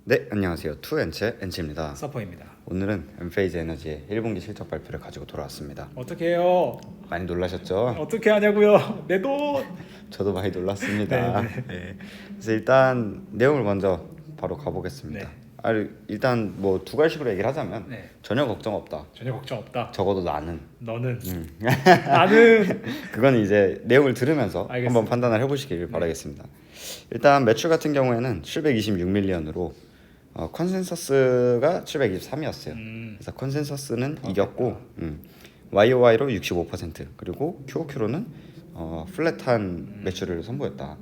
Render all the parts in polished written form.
네, 안녕하세요. 투엔체 엔치입니다. 서퍼입니다. 오늘은 엔페이즈 에너지의 1분기 실적 발표를 가지고 돌아왔습니다. 어떻게 해요? 많이 놀라셨죠? 어떻게 하냐고요? 내 돈. 저도 많이 놀랐습니다. 네, 네. 그래서 일단 내용을 먼저 바로 가보겠습니다. 네. 일단 뭐 두 가지식으로 얘기를 하자면 네. 전혀 걱정 없다. 전혀 걱정 없다. 적어도 나는. 너는 나는 그건 이제 내용을 들으면서 알겠습니다. 한번 판단을 해보시길 바라겠습니다. 일단 매출 같은 경우에는 726밀리언으로 컨센서스가 723이었어요. 그래서 컨센서스는 이겼고 YOY로 65% 그리고 QOQ로는 플랫한 매출을 선보였다.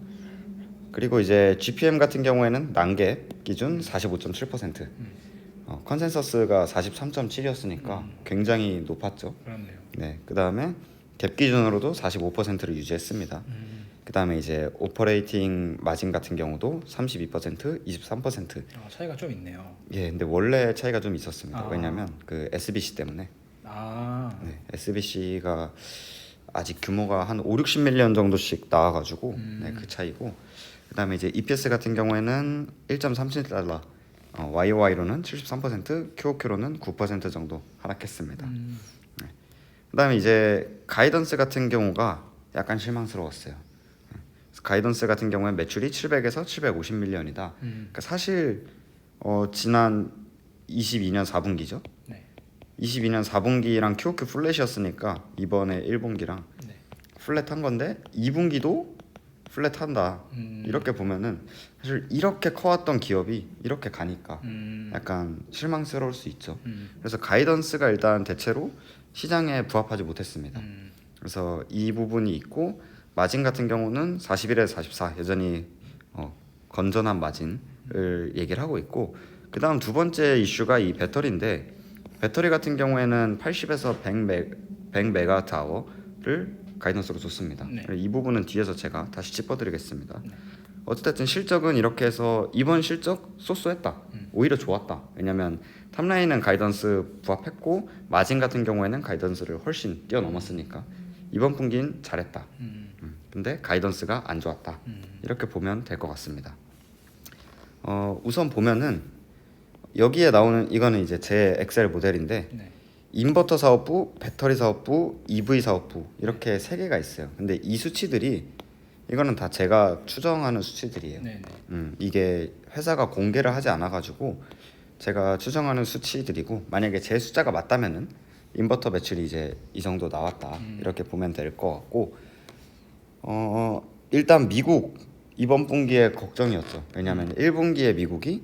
그리고 이제 GPM 같은 경우에는 난갭 기준 45.7%, 컨센서스가 43.7이었으니까 굉장히 높았죠. 그렇네요. 네, 그 다음에 갭 기준으로도 45%를 유지했습니다. 그 다음에 이제 오퍼레이팅 마진 같은 경우도 32%, 23%. 차이가 좀 있네요. 예, 근데 원래 차이가 좀 있었습니다. 아. 왜냐하면 그 SBC 때문에. 네, SBC가 아직 규모가 한 5, 60밀리언 정도씩 나와가지고 네, 그 차이고. 그 다음에 이제 EPS 같은 경우에는 1.37달러, YOY로는 73%, QOQ로는 9% 정도 하락했습니다. 그 다음에 이제 가이던스 같은 경우가 약간 실망스러웠어요. 가이던스 같은 경우에 매출이 700에서 750밀리언이다. 그러니까 사실 지난 22년 4분기죠. 네. 22년 4분기랑 QOQ 플랫이었으니까 이번에 1분기랑 네. 플랫한 건데 2분기도 플랫한다. 이렇게 보면은 사실 이렇게 커왔던 기업이 이렇게 가니까 약간 실망스러울 수 있죠. 그래서 가이던스가 일단 대체로 시장에 부합하지 못했습니다. 그래서 이 부분이 있고 마진 같은 경우는 41에서 44 여전히 건전한 마진을 얘기를 하고 있고, 그 다음 두 번째 이슈가 이 배터리인데, 배터리 같은 경우에는 80에서 100메가와트아워를 가이던스로 줬습니다. 네. 이 부분은 뒤에서 제가 다시 짚어드리겠습니다. 어쨌든 실적은 이렇게 해서 이번 실적 쏘쏘했다. 오히려 좋았다. 왜냐면 탑라인은 가이던스 부합했고 마진 같은 경우에는 가이던스를 훨씬 뛰어넘었으니까 이번 분기는 잘했다. 근데 가이던스가 안 좋았다. 이렇게 보면 될 것 같습니다. 우선 보면은 여기에 나오는 이거는 이제 제 엑셀 모델인데 네. 인버터 사업부, 배터리 사업부, EV 사업부 이렇게 세 개가 있어요. 근데 이 수치들이 이거는 다 제가 추정하는 수치들이에요. 네. 이게 회사가 공개를 하지 않아 가지고 제가 추정하는 수치들이고, 만약에 제 숫자가 맞다면은 인버터 매출이 이제 이 정도 나왔다. 이렇게 보면 될 것 같고, 일단 미국 이번 분기에 걱정이었죠. 왜냐하면 1분기에 미국이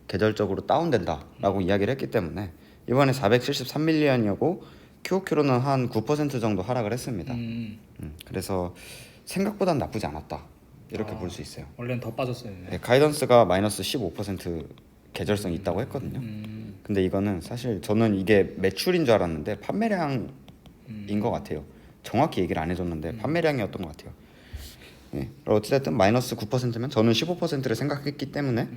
계절적으로 다운된다라고 이야기를 했기 때문에 이번에 473밀리언이었고 QOQ로는 한 9% 정도 하락을 했습니다. 그래서 생각보단 나쁘지 않았다. 이렇게 볼 수 있어요. 원래는 더 빠졌어야 했네. 네, 가이던스가 마이너스 15% 계절성이 있다고 했거든요. 근데 이거는 사실 저는 이게 매출인 줄 알았는데 판매량인 것 같아요. 정확히 얘기를 안 해줬는데 판매량이었던 것 같아요. 네, 어쨌든 마이너스 9%면 저는 15%를 생각했기 때문에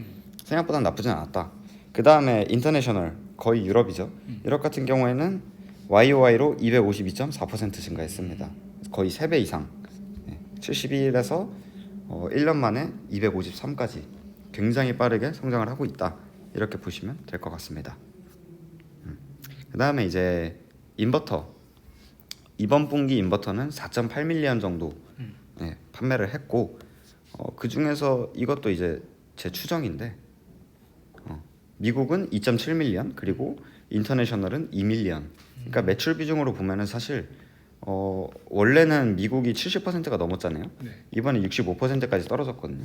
생각보다 나쁘진 않았다. 그 다음에 인터내셔널, 거의 유럽이죠. 유럽 같은 경우에는 YOY로 252.4% 증가했습니다. 거의 3배 이상. 71에서 1년 만에 253까지 굉장히 빠르게 성장을 하고 있다. 이렇게 보시면 될 것 같습니다. 그 다음에 이제 인버터, 이번 분기 인버터는 4.8밀리언 정도 판매를 했고, 그 중에서 이것도 이제 제 추정인데 미국은 2.7밀리언 그리고 인터내셔널은 2밀리언. 그러니까 매출 비중으로 보면은 사실 원래는 미국이 70%가 넘었잖아요. 네. 이번에 65%까지 떨어졌거든요.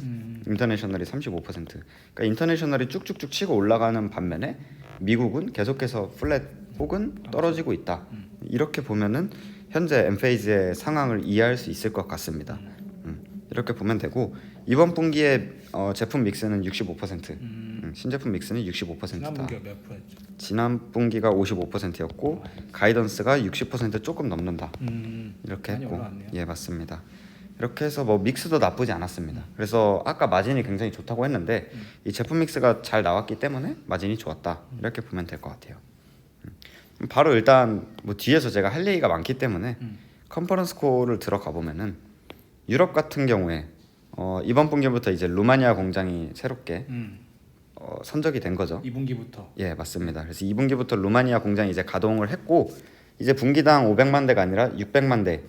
인터내셔널이 35%. 그러니까 인터내셔널이 쭉쭉쭉 치고 올라가는 반면에 미국은 계속해서 플랫 혹은 떨어지고 있다. 이렇게 보면은 현재 엔페이즈의 상황을 이해할 수 있을 것 같습니다. 이렇게 보면 되고, 이번 분기에 제품 믹스는 65%, 신제품 믹스는 65%다. 지난 분기가 몇 프로였죠? 지난 분기가 55%였고 가이던스가 60% 조금 넘는다. 이렇게 많이 했고, 올라왔네요. 예, 맞습니다. 이렇게 해서 뭐 믹스도 나쁘지 않았습니다. 그래서 아까 마진이 굉장히 좋다고 했는데 이 제품 믹스가 잘 나왔기 때문에 마진이 좋았다. 이렇게 보면 될 것 같아요. 바로 일단 뭐 뒤에서 제가 할 얘기가 많기 때문에 컨퍼런스 콜을 들어가 보면은 유럽 같은 경우에 이번 분기부터 이제 루마니아 공장이 새롭게 선적이 된 거죠. 2분기부터. 예, 맞습니다. 그래서 2분기부터 루마니아 공장이 이제 가동을 했고 이제 분기당 500만 대가 아니라 600만 대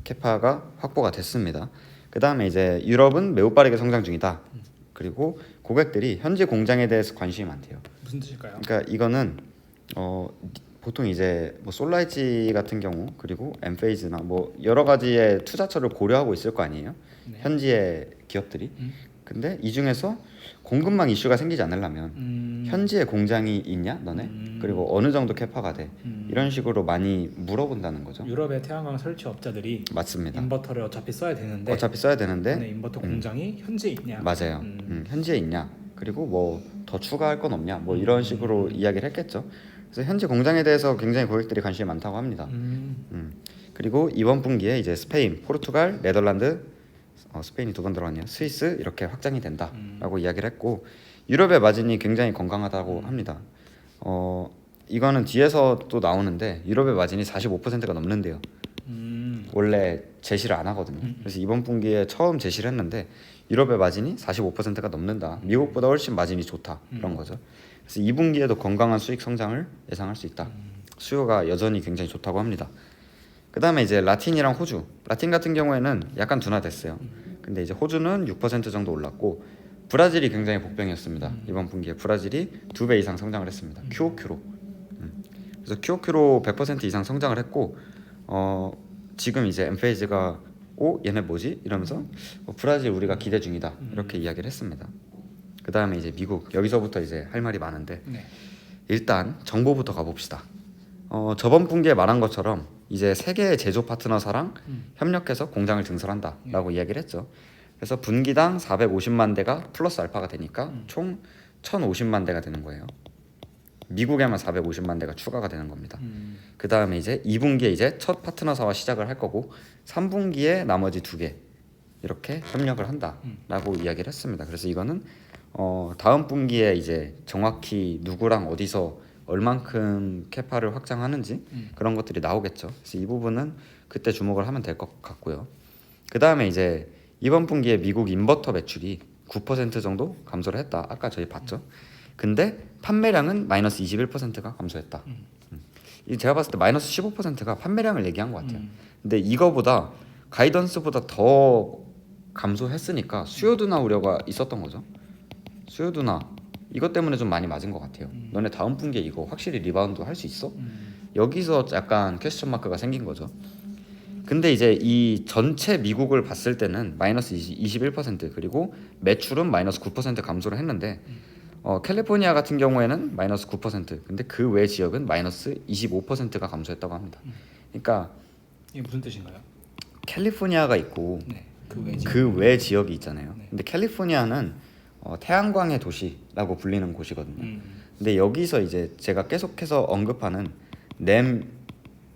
캐파가 확보가 됐습니다. 그 다음에 이제 유럽은 매우 빠르게 성장 중이다. 그리고 고객들이 현지 공장에 대해서 관심이 많대요. 무슨 뜻일까요? 그러니까 이거는 보통 이제 뭐 솔라이지 같은 경우 그리고 엠페이즈나 뭐 여러 가지의 투자처를 고려하고 있을 거 아니에요. 네. 현지의 기업들이. 근데 이 중에서 공급망 이슈가 생기지 않으려면 현지에 공장이 있냐 너네? 그리고 어느 정도 캐파가 돼? 이런 식으로 많이 물어본다는 거죠. 유럽의 태양광 설치 업자들이 맞습니다. 인버터를 어차피 써야 되는데 어차피 써야 되는데 근데 인버터 공장이 현지에 있냐? 맞아요. 현지에 있냐? 그리고 뭐 더 추가할 건 없냐? 뭐 이런 식으로 이야기를 했겠죠. 그래서 현지 공장에 대해서 굉장히 고객들이 관심이 많다고 합니다. 그리고 이번 분기에 이제 스페인, 포르투갈, 네덜란드, 스페인이 2번 들어갔네요. 스위스 이렇게 확장이 된다라고 이야기를 했고 유럽의 마진이 굉장히 건강하다고 합니다. 이거는 뒤에서 또 나오는데 유럽의 마진이 45%가 넘는데요. 원래 제시를 안 하거든요. 그래서 이번 분기에 처음 제시를 했는데 유럽의 마진이 45%가 넘는다. 미국보다 훨씬 마진이 좋다. 이런 거죠. 그래서 2분기에도 건강한 수익 성장을 예상할 수 있다. 수요가 여전히 굉장히 좋다고 합니다. 그 다음에 이제 라틴이랑 호주. 라틴 같은 경우에는 약간 둔화됐어요. 근데 이제 호주는 6% 정도 올랐고 브라질이 굉장히 복병이었습니다. 이번 분기에 브라질이 2배 이상 성장을 했습니다. QOQ로. 그래서 QOQ로 100% 이상 성장을 했고 지금 이제 엠페이즈가 얘네 뭐지? 이러면서 브라질 우리가 기대 중이다. 이렇게 이야기를 했습니다. 그 다음에 이제 미국. 여기서부터 이제 할 말이 많은데 네. 일단 정보부터 가봅시다. 저번 분기에 말한 것처럼 이제 세 개의 제조 파트너사랑 협력해서 공장을 증설한다라고 이야기를 했죠. 그래서 분기당 450만 대가 플러스 알파가 되니까 총 1,050만 대가 되는 거예요. 미국에만 450만 대가 추가가 되는 겁니다. 그 다음에 이제 2분기에 이제 첫 파트너사와 시작을 할 거고 3분기에 나머지 2개 이렇게 협력을 한다라고 이야기를 했습니다. 그래서 이거는 다음 분기에 이제 정확히 누구랑 어디서 얼만큼 캐파를 확장하는지 그런 것들이 나오겠죠. 그래서 이 부분은 그때 주목을 하면 될 것 같고요. 그 다음에 이제 이번 분기에 미국 인버터 매출이 9% 정도 감소를 했다. 아까 저희 봤죠. 근데 판매량은 마이너스 21%가 감소했다. 제가 봤을 때 마이너스 15%가 판매량을 얘기한 것 같아요. 근데 이거보다 가이던스보다 더 감소했으니까 수요 둔화 우려가 있었던 거죠. 수요 둔화 이것 때문에 좀 많이 맞은 것 같아요. 너네 다음 분기에 이거 확실히 리바운드 할 수 있어? 여기서 약간 퀘스천 마크가 생긴 거죠. 근데 이제 이 전체 미국을 봤을 때는 마이너스 21% 그리고 매출은 마이너스 9% 감소를 했는데 캘리포니아 같은 경우에는 마이너스 9% 근데 그 외 지역은 마이너스 25%가 감소했다고 합니다. 그러니까 이게 무슨 뜻인가요? 캘리포니아가 있고 네. 그 외지. 그 외 지역이 있잖아요. 네. 근데 캘리포니아는 태양광의 도시라고 불리는 곳이거든요. 근데 여기서 이제 제가 계속해서 언급하는 NEM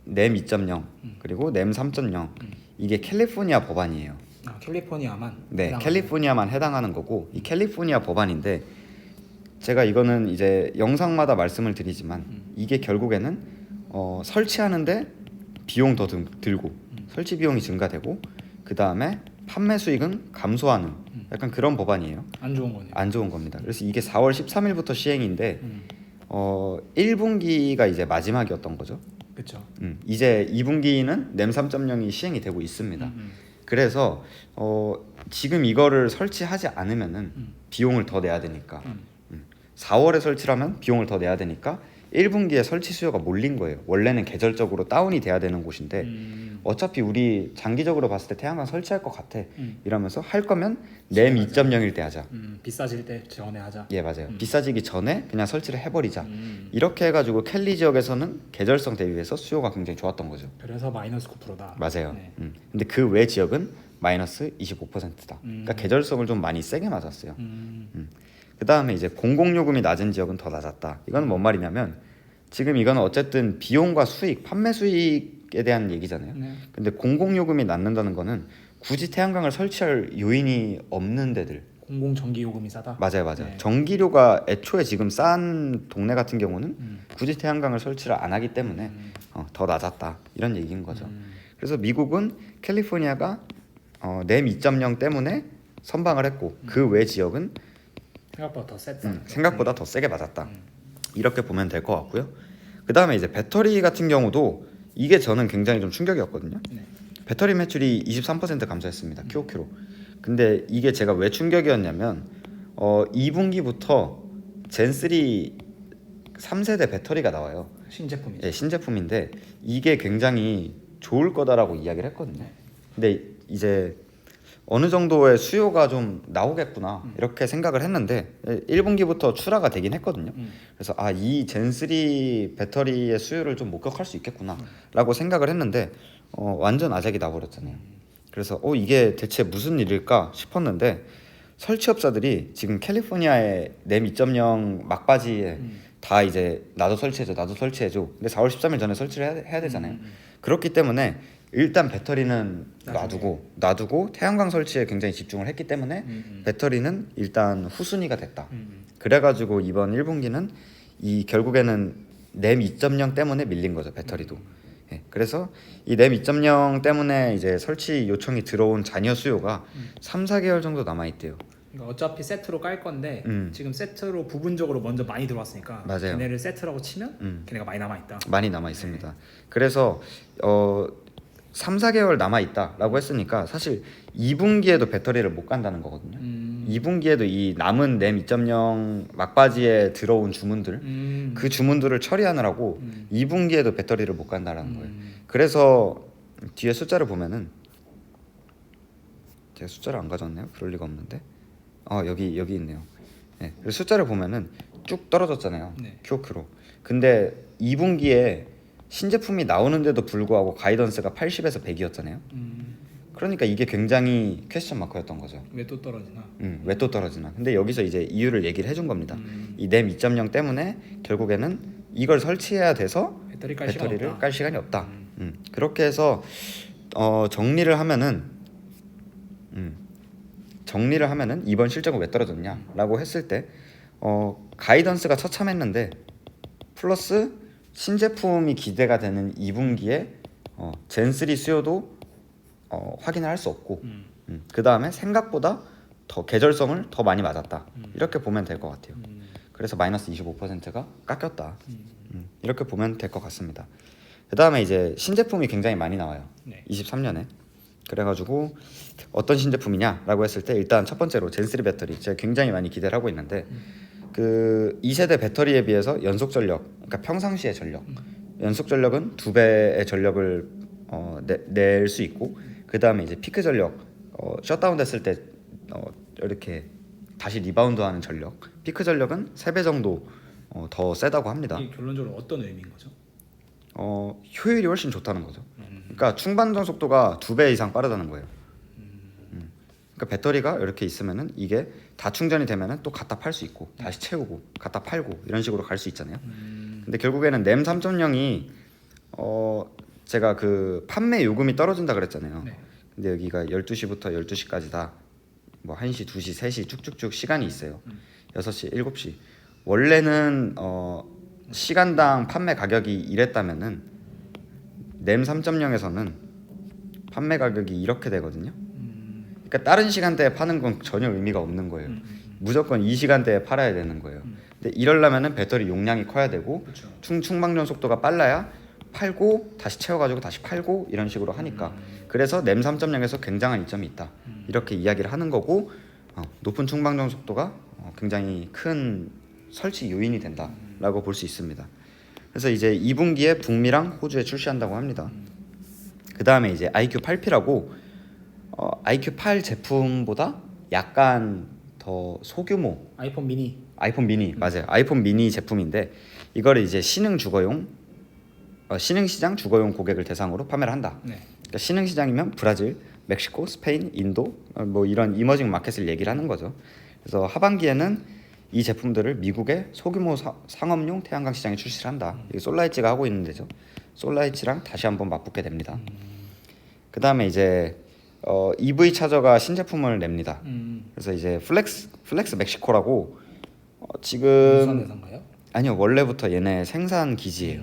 2.0 그리고 NEM 3.0 이게 캘리포니아 법안이에요. 캘리포니아만. 네, 해당하는 캘리포니아만 해당하는 거고 이 캘리포니아 법안인데 제가 이거는 이제 영상마다 말씀을 드리지만 이게 결국에는 설치하는데 비용 더 들고 설치 비용이 증가되고 그 다음에 판매 수익은 감소하는 약간 그런 법안이에요. 안 좋은 거네요. 안 좋은 겁니다. 그래서 이게 4월 13일부터 시행인데 1분기가 이제 마지막이었던 거죠. 그렇죠. 이제 2분기는 NEM 3.0이 시행이 되고 있습니다. 그래서 지금 이거를 설치하지 않으면은 비용을 더 내야 되니까 4월에 설치하면 비용을 더 내야 되니까 1분기에 설치 수요가 몰린 거예요. 원래는 계절적으로 다운이 돼야 되는 곳인데 어차피 우리 장기적으로 봤을 때 태양광 설치할 것 같아 이러면서 할 거면 NEM 2.0일 때 하자. 비싸질 때 전에 하자. 예, 맞아요. 비싸지기 전에 그냥 설치를 해버리자. 이렇게 해가지고 캘리 지역에서는 계절성 대비해서 수요가 굉장히 좋았던 거죠. 그래서 마이너스 9%다. 맞아요. 네. 근데 그 외 지역은 마이너스 25%다. 그러니까 계절성을 좀 많이 세게 맞았어요. 그 다음에 이제 공공요금이 낮은 지역은 더 낮았다. 이건 뭔 말이냐면 지금 이거는 어쨌든 비용과 수익, 판매 수익에 대한 얘기잖아요. 네. 근데 공공요금이 낮는다는 거는 굳이 태양광을 설치할 요인이 없는 데들. 공공 전기 요금이 싸다. 맞아요. 네. 전기료가 애초에 지금 싼 동네 같은 경우는 굳이 태양광을 설치를 안 하기 때문에 더 낮았다. 이런 얘기인 거죠. 그래서 미국은 캘리포니아가 NEM 2.0 때문에 선방을 했고 그 외 지역은 생각보다 더 셌다. 생각보다 더 세게 맞았다. 이렇게 보면 될 것 같고요. 그 다음에 이제 배터리 같은 경우도 이게 저는 굉장히 좀 충격이었거든요. 네. 배터리 매출이 23% 감소했습니다. QOQ로. 근데 이게 제가 왜 충격이었냐면 2분기부터 젠3 3세대 배터리가 나와요. 신제품이죠. 예, 신제품인데 이게 굉장히 좋을 거다라고 이야기를 했거든요. 근데 이제 어느 정도의 수요가 좀 나오겠구나 이렇게 생각을 했는데 1분기부터 출하가 되긴 했거든요. 그래서 이 젠3 배터리의 수요를 좀 목격할 수 있겠구나라고 생각을 했는데 완전 아작이 나버렸잖아요. 그래서 이게 대체 무슨 일일까 싶었는데 설치업자들이 지금 캘리포니아의 램 2.0 막바지에 다 이제 나도 설치해줘 근데 4월 13일 전에 설치를 해야 되잖아요. 그렇기 때문에 일단 배터리는 놔두고 태양광 설치에 굉장히 집중을 했기 때문에 배터리는 일단 후순위가 됐다. 그래가지고 이번 1분기는 결국에는 램 2.0 때문에 밀린 거죠, 배터리도. 예, 그래서 이 램 2.0 때문에 이제 설치 요청이 들어온 잔여 수요가 3-4개월 정도 남아 있대요. 그러니까 어차피 세트로 깔 건데 지금 세트로 부분적으로 먼저 많이 들어왔으니까 맞아요. 걔네를 세트라고 치면 걔네가 많이 남아 있다. 많이 남아 있습니다. 그래서 3-4개월 남아 있다라고 했으니까 사실 2분기에도 배터리를 못 간다는 거거든요. 2분기에도 이 남은 램 2.0 막바지에 들어온 주문들 그 주문들을 처리하느라고 2분기에도 배터리를 못 간다라는 거예요. 그래서 뒤에 숫자를 보면은 제가 숫자를 안 가져왔네요. 그럴 리가 없는데 여기 있네요. 네, 그래서 숫자를 보면은 쭉 떨어졌잖아요. 네. QOQ로. 근데 2분기에 신제품이 나오는데도 불구하고 가이던스가 80에서 100이었잖아요. 그러니까 이게 굉장히 퀘스천 마크였던 거죠. 왜 또 떨어지나? 왜 또 떨어지나? 근데 여기서 이제 이유를 얘기를 해준 겁니다. 이 램 2.0 때문에 결국에는 이걸 설치해야 돼서 배터리를 깔 시간이 없다. 그렇게 해서 정리를 하면은 이번 실적은 왜 떨어졌냐라고 했을 때 가이던스가 처참했는데 플러스 신제품이 기대가 되는 2분기에 젠3 수요도 확인을 할 수 없고 그 다음에 생각보다 더 계절성을 더 많이 맞았다. 이렇게 보면 될 것 같아요. 그래서 마이너스 25%가 깎였다. 이렇게 보면 될 것 같습니다. 그 다음에 이제 신제품이 굉장히 많이 나와요. 네. 23년에. 그래가지고 어떤 신제품이냐라고 했을 때 일단 첫 번째로 젠3 배터리 제가 굉장히 많이 기대를 하고 있는데 그 2세대 배터리에 비해서 연속 전력, 그러니까 평상시의 전력, 연속 전력은 2배의 전력을 낼 수 있고 그 다음에 이제 피크 전력, 셧다운 됐을 때 이렇게 다시 리바운드하는 전력, 피크 전력은 3배 정도 더 세다고 합니다. 이게 결론적으로 어떤 의미인 거죠? 효율이 훨씬 좋다는 거죠. 그러니까 충반전 속도가 2배 이상 빠르다는 거예요. 그러니까 배터리가 이렇게 있으면은 이게 다 충전이 되면은 또 갖다 팔 수 있고 다시 채우고 갖다 팔고 이런 식으로 갈 수 있잖아요. 근데 결국에는 램 3.0이 제가 그 판매 요금이 떨어진다 그랬잖아요. 네. 근데 여기가 12시부터 12시까지다. 뭐 1시, 2시, 3시 쭉쭉쭉 시간이 있어요. 6시, 7시. 원래는 시간당 판매 가격이 이랬다면은 램 3.0에서는 판매 가격이 이렇게 되거든요. 그러니까 다른 시간대에 파는 건 전혀 의미가 없는 거예요. 무조건 이 시간대에 팔아야 되는 거예요. 근데 이러려면은 배터리 용량이 커야 되고 그렇죠. 충방전 속도가 빨라야 팔고 다시 채워가지고 다시 팔고 이런 식으로 하니까 그래서 램 3.0에서 굉장한 이점이 있다. 이렇게 이야기를 하는 거고 높은 충방전 속도가 굉장히 큰 설치 요인이 된다라고 볼 수 있습니다. 그래서 이제 2분기에 북미랑 호주에 출시한다고 합니다. 그 다음에 이제 IQ8P라고 IQ8 제품보다 약간 더 소규모 아이폰 미니. 아이폰 미니 맞아요. 아이폰 미니 제품인데 이거를 이제 신흥 주거용 신흥 시장 주거용 고객을 대상으로 판매를 한다. 네. 그러니까 신흥 시장이면 브라질, 멕시코, 스페인, 인도 뭐 이런 이머징 마켓을 얘기를 하는 거죠. 그래서 하반기에는 이 제품들을 미국의 소규모 상업용 태양광 시장에 출시를 한다. 이게 솔라이츠가 하고 있는 데죠. 솔라이츠랑 다시 한번 맞붙게 됩니다. 그 다음에 이제 EV 차저가 신제품을 냅니다. 그래서 이제 플렉스 멕시코라고 지금 무선 회사인가요? 아니요 원래부터 얘네 생산 기지예요.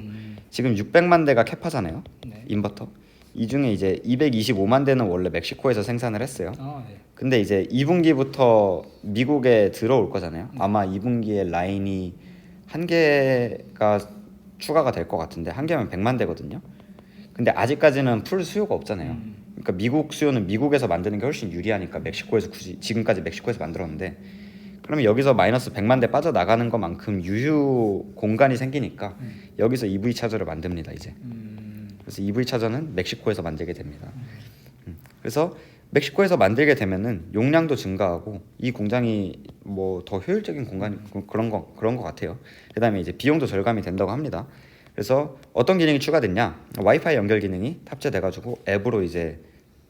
지금 600만 대가 캐파잖아요. 네. 인버터. 이 중에 이제 225만 대는 원래 멕시코에서 생산을 했어요. 네. 근데 이제 2분기부터 미국에 들어올 거잖아요. 아마 2분기에 라인이 한 개가 추가가 될 것 같은데 한 개면 100만 대거든요. 근데 아직까지는 풀 수요가 없잖아요. 그러니까 미국 수요는 미국에서 만드는 게 훨씬 유리하니까 멕시코에서 굳이 지금까지 멕시코에서 만들었는데 그러면 여기서 마이너스 100만 대 빠져나가는 것만큼 유휴 공간이 생기니까 여기서 EV 차저를 만듭니다 이제. 그래서 EV 차저는 멕시코에서 만들게 됩니다. 그래서 멕시코에서 만들게 되면은 용량도 증가하고 이 공장이 뭐 더 효율적인 공간 그런 거 같아요. 그다음에 이제 비용도 절감이 된다고 합니다. 그래서 어떤 기능이 추가됐냐? 와이파이 연결 기능이 탑재돼가지고 앱으로 이제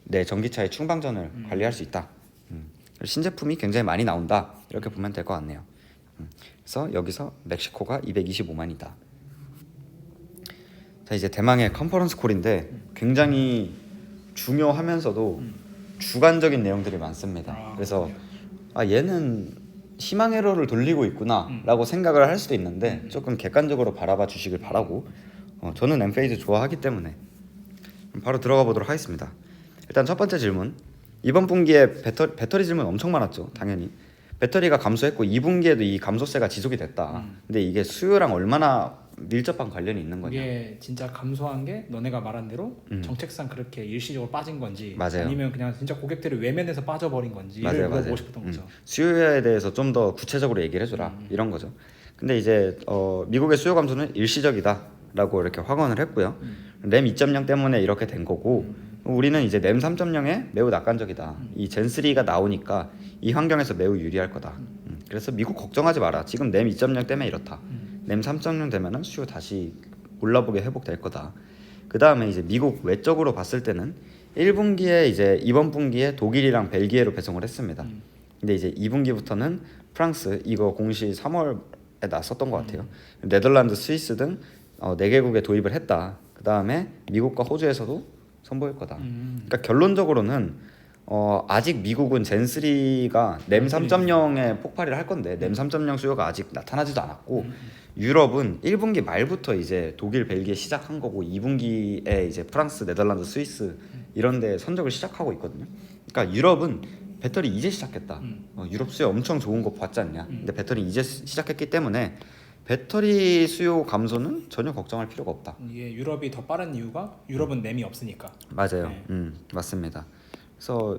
내 전기차의 충방전을 관리할 수 있다. 신제품이 굉장히 많이 나온다. 이렇게 보면 될 것 같네요. 그래서 여기서 멕시코가 225만이다. 자 이제 대망의 컨퍼런스 콜인데 굉장히 중요하면서도 주관적인 내용들이 많습니다. 그래서 얘는 희망 에러를 돌리고 있구나라고 생각을 할 수도 있는데 조금 객관적으로 바라봐 주시길 바라고 저는 엠페이즈 좋아하기 때문에 바로 들어가 보도록 하겠습니다. 일단 첫 번째 질문. 이번 분기에 배터리 질문 엄청 많았죠. 당연히 배터리가 감소했고 2분기에도 이 감소세가 지속이 됐다. 근데 이게 수요랑 얼마나 밀접한 관련이 있는 거냐? 이게 진짜 감소한 게 너네가 말한 대로 정책상 그렇게 일시적으로 빠진 건지 맞아요. 아니면 그냥 진짜 고객들을 외면해서 빠져버린 건지를 맞아요, 물어보고 맞아요. 싶었던 거죠. 수요에 대해서 좀 더 구체적으로 얘기를 해줘라 이런 거죠. 근데 이제 미국의 수요 감소는 일시적이다라고 이렇게 확언을 했고요. 램 2.0 때문에 이렇게 된 거고 우리는 이제 램 3.0에 매우 낙관적이다. 이 젠3가 나오니까 이 환경에서 매우 유리할 거다. 그래서 미국 걱정하지 마라. 지금 램 2.0 때문에 이렇다. 램 3.0 되면은 수요 다시 올라보게 회복될 거다. 그 다음에 이제 미국 외적으로 봤을 때는 1분기에 이제 이번 분기에 독일이랑 벨기에로 배송을 했습니다. 근데 이제 2분기부터는 프랑스 이거 공시 3월에 났었던 것 같아요. 네덜란드, 스위스 등 4개국에 도입을 했다. 그 다음에 미국과 호주에서도 선보일 거다. 그러니까 결론적으로는 아직 미국은 젠3가 램 3.0에 폭발을 할 건데 램 3.0 수요가 아직 나타나지도 않았고 유럽은 1분기 말부터 이제 독일, 벨기에 시작한 거고 2분기에 이제 프랑스, 네덜란드, 스위스 이런 데 선적을 시작하고 있거든요. 그러니까 유럽은 배터리 이제 시작했다. 유럽 수요 엄청 좋은 거 봤지 않냐. 근데 배터리 이제 시작했기 때문에 배터리 수요 감소는 전혀 걱정할 필요가 없다. 이게 유럽이 더 빠른 이유가 유럽은 램이 없으니까. 맞아요. 네. 맞습니다. 그래서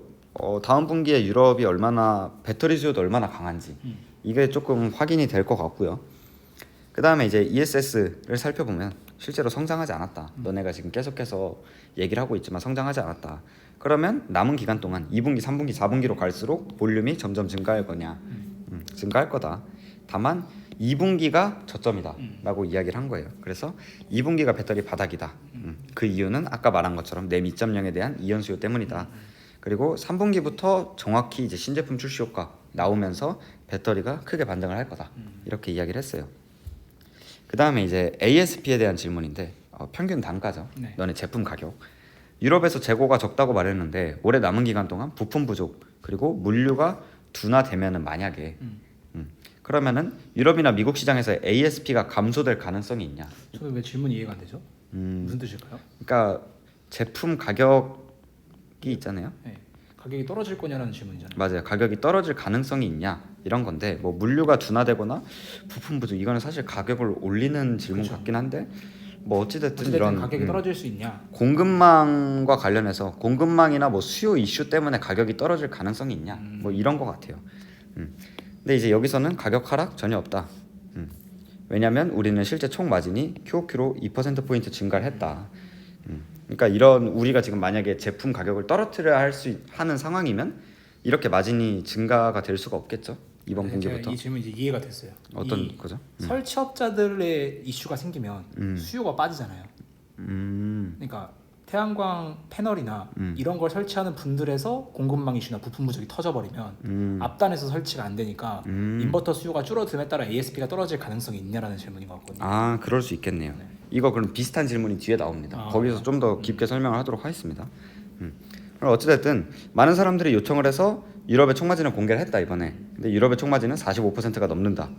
다음 분기에 유럽이 얼마나 배터리 수요도 얼마나 강한지 이게 조금 확인이 될 것 같고요. 그 다음에 이제 ESS를 살펴보면 실제로 성장하지 않았다. 너네가 지금 계속해서 얘기를 하고 있지만 성장하지 않았다. 그러면 남은 기간 동안 2분기, 3분기, 4분기로 갈수록 볼륨이 점점 증가할 거냐? 증가할 거다. 다만 2분기가 저점이다 라고 이야기를 한 거예요. 그래서 2분기가 배터리 바닥이다. 그 이유는 아까 말한 것처럼 램 2.0에 대한 이연 수요 때문이다. 그리고 3분기부터 정확히 이제 신제품 출시 효과 나오면서 배터리가 크게 반등을 할 거다. 이렇게 이야기를 했어요. 그 다음에 이제 ASP에 대한 질문인데 평균 단가죠. 네. 너네 제품 가격. 유럽에서 재고가 적다고 말했는데 올해 남은 기간 동안 부품 부족 그리고 물류가 둔화되면은 만약에 그러면은 유럽이나 미국 시장에서 ASP가 감소될 가능성이 있냐? 저는 왜 질문이 이해가 안 되죠? 무슨 뜻일까요? 그러니까 제품 가격이 있잖아요. 네. 가격이 떨어질 거냐라는 질문이잖아요. 맞아요. 가격이 떨어질 가능성이 있냐 이런 건데 뭐 물류가 둔화되거나 부품 부족 이거는 사실 가격을 올리는 질문 그쵸. 같긴 한데 뭐 어찌됐든 이런 가격이 떨어질 수 있냐? 공급망과 관련해서 공급망이나 뭐 수요 이슈 때문에 가격이 떨어질 가능성이 있냐 뭐 이런 거 같아요. 근데 이제 여기서는 가격 하락 전혀 없다. 왜냐하면 우리는 실제 총 마진이 QOQ로 2%포인트 증가를 했다. 그러니까 이런 우리가 지금 만약에 제품 가격을 떨어뜨려야 하는 상황이면 이렇게 마진이 증가가 될 수가 없겠죠. 이번 분기부터. 이 질문 이제 이해가 됐어요. 어떤 거죠? 설치업자들의 이슈가 생기면 수요가 빠지잖아요. 그러니까 태양광 패널이나 이런 걸 설치하는 분들에서 공급망 이슈나 부품 부족이 터져버리면 앞단에서 설치가 안 되니까 인버터 수요가 줄어듦에 따라 ASP가 떨어질 가능성이 있냐라는 질문인 것 같거든요. 아, 그럴 수 있겠네요. 네. 이거 그럼 비슷한 질문이 뒤에 나옵니다. 거기서 좀 더 깊게 설명을 하도록 하겠습니다. 그럼 어찌됐든 많은 사람들이 요청을 해서 유럽의 총마진을 공개를 했다 이번에. 근데 유럽의 총마진은 45%가 넘는다.